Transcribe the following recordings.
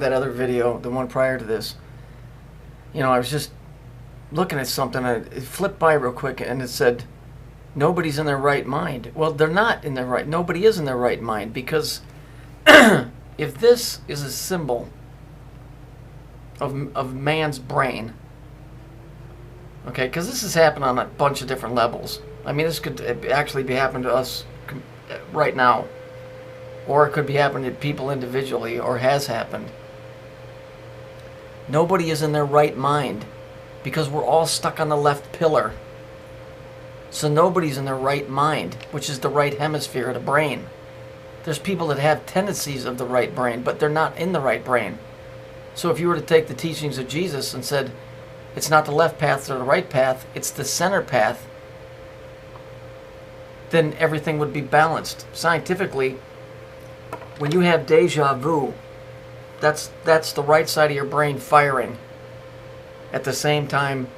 that other video, the one prior to this, I was just looking at something, and it flipped by real quick, and it said, nobody's in their right mind. Well, they're not in their right, nobody is in their right mind, because if this is a symbol of man's brain, okay, because this has happened on a bunch of different levels. I mean, this could actually be happening to us right now, or it could be happening to people individually, or has happened. Nobody is in their right mind because we're all stuck on the left pillar. So nobody's in their right mind, which is the right hemisphere of the brain. There's people that have tendencies of the right brain, but they're not in the right brain. So if you were to take the teachings of Jesus and said, it's not the left path or the right path, it's the center path, then everything would be balanced. Scientifically, when you have deja vu, that's the right side of your brain firing at the same time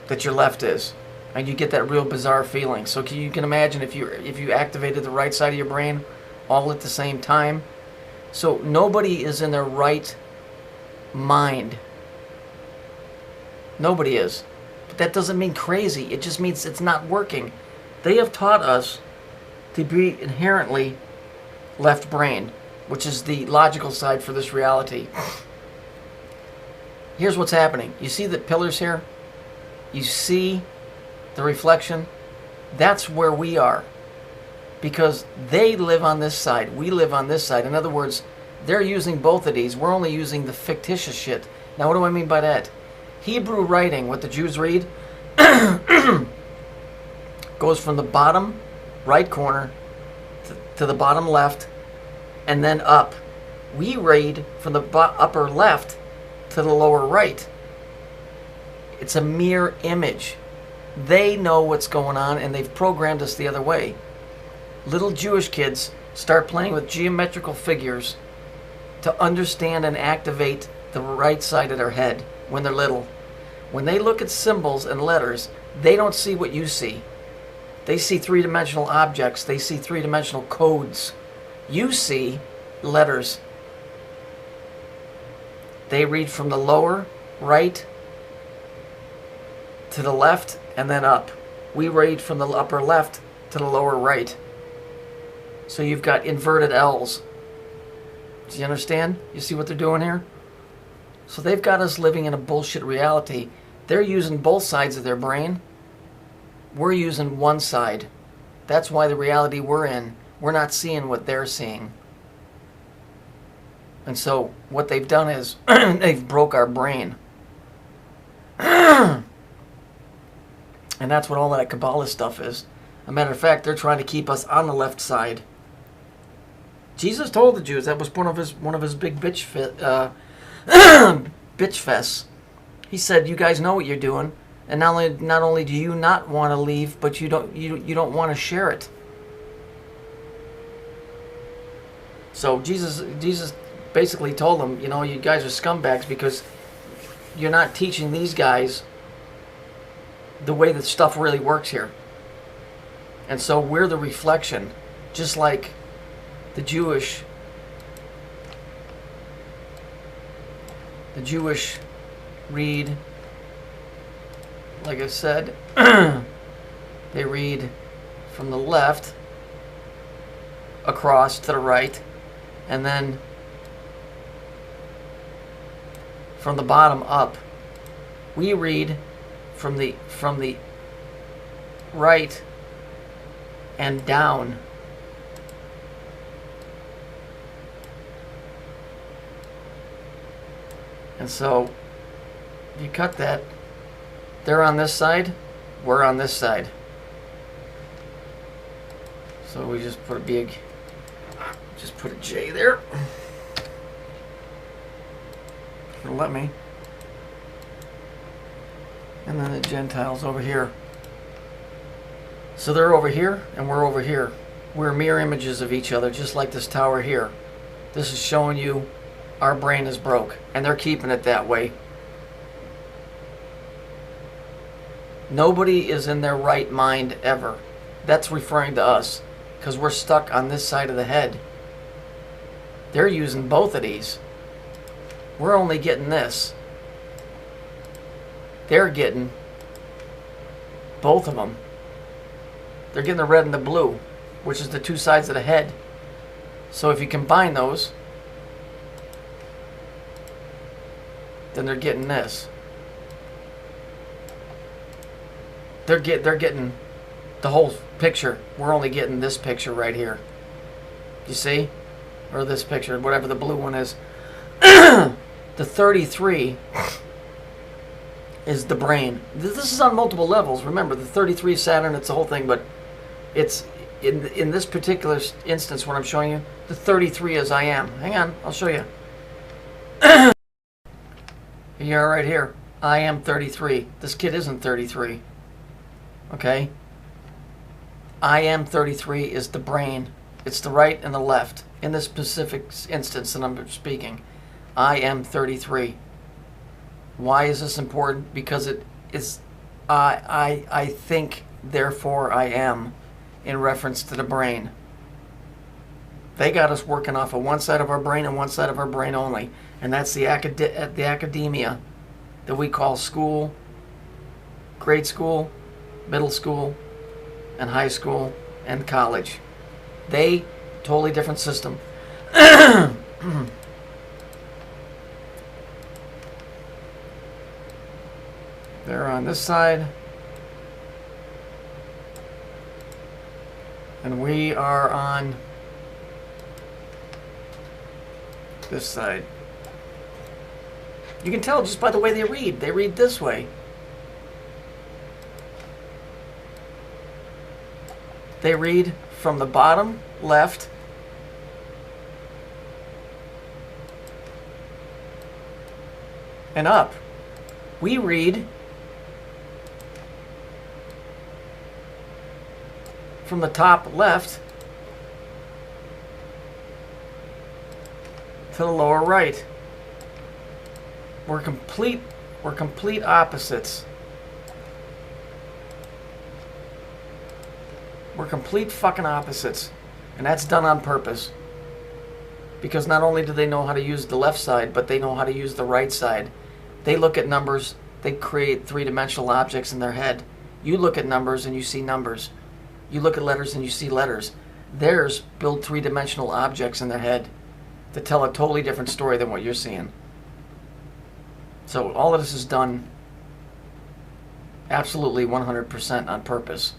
that your left is, and you get that real bizarre feeling. So you can imagine if you activated the right side of your brain all at the same time. So nobody is in their right mind. Nobody is. But that doesn't mean crazy. It just means it's not working. They have taught us to be inherently left-brained, which is the logical side for this reality. Here's what's happening. You see the pillars here? You see the reflection? That's where we are. Because they live on this side. We live on this side. In other words, they're using both of these. We're only using the fictitious shit. Now, what do I mean by that? Hebrew writing, what the Jews read, goes from the bottom right corner to the bottom left, and then up. We read from the upper left to the lower right. It's a mirror image. They know what's going on, and they've programmed us the other way. Little Jewish kids start playing with geometrical figures to understand and activate the right side of their head when they're little. When they look at symbols and letters, they don't see what you see. They see three-dimensional objects. They see three-dimensional codes. You see letters. They read from the lower right to the left and then up. We read from the upper left to the lower right. So you've got inverted L's. Do you understand? You see what they're doing here? So they've got us living in a bullshit reality. They're using both sides of their brain. We're using one side. That's why the reality we're in, we're not seeing what they're seeing. And so what they've done is they've broke our brain. And that's what all that Kabbalah stuff is. As a matter of fact, they're trying to keep us on the left side. Jesus told the Jews, that was one of his big bitch fests. He said, you guys know what you're doing, and not only do you not want to leave, but you don't want to share it. So Jesus basically told them, you guys are scumbags because you're not teaching these guys the way that stuff really works here. And so we're the reflection, just like the Jewish read, like I said, they read from the left across to the right, and then from the bottom up. We read from the right and down. And so if you cut that, they're on this side, we're on this side. So we just put a J there. It'll let me. And then the Gentiles over here. So they're over here and we're over here. We're mirror images of each other, just like this tower here. This is showing you our brain is broke, and they're keeping it that way. Nobody is in their right mind ever. That's referring to us, because we're stuck on this side of the head. They're using both of these. We're only getting this. They're getting both of them. They're getting the red and the blue, which is the two sides of the head. So if you combine those, then they're getting this. They're getting the whole picture. We're only getting this picture right here. You see? Or this picture, whatever the blue one is. The 33 is the brain. This is on multiple levels. Remember, the 33 Saturn, it's the whole thing, but it's in this particular instance, what I'm showing you, the 33 is I am. Hang on, I'll show you. You are right here. I am 33. This kid isn't 33. Okay? I am 33 is the brain. It's the right and the left. In this specific instance that I'm speaking, I am 33. Why is this important? Because it is I think, therefore I am, in reference to the brain. They got us working off of one side of our brain and one side of our brain only. And that's the academia that we call school, grade school, middle school, and high school, and college. They, totally different system. They're on this side. And we are on this side. You can tell just by the way they read. They read this way. They read from the bottom left and up. We read from the top left to the lower right. We're complete opposites. We're complete fucking opposites. And that's done on purpose. Because not only do they know how to use the left side, but they know how to use the right side. They look at numbers, they create three-dimensional objects in their head. You look at numbers and you see numbers. You look at letters and you see letters. Theirs build three-dimensional objects in their head to tell a totally different story than what you're seeing. So all of this is done absolutely 100% on purpose.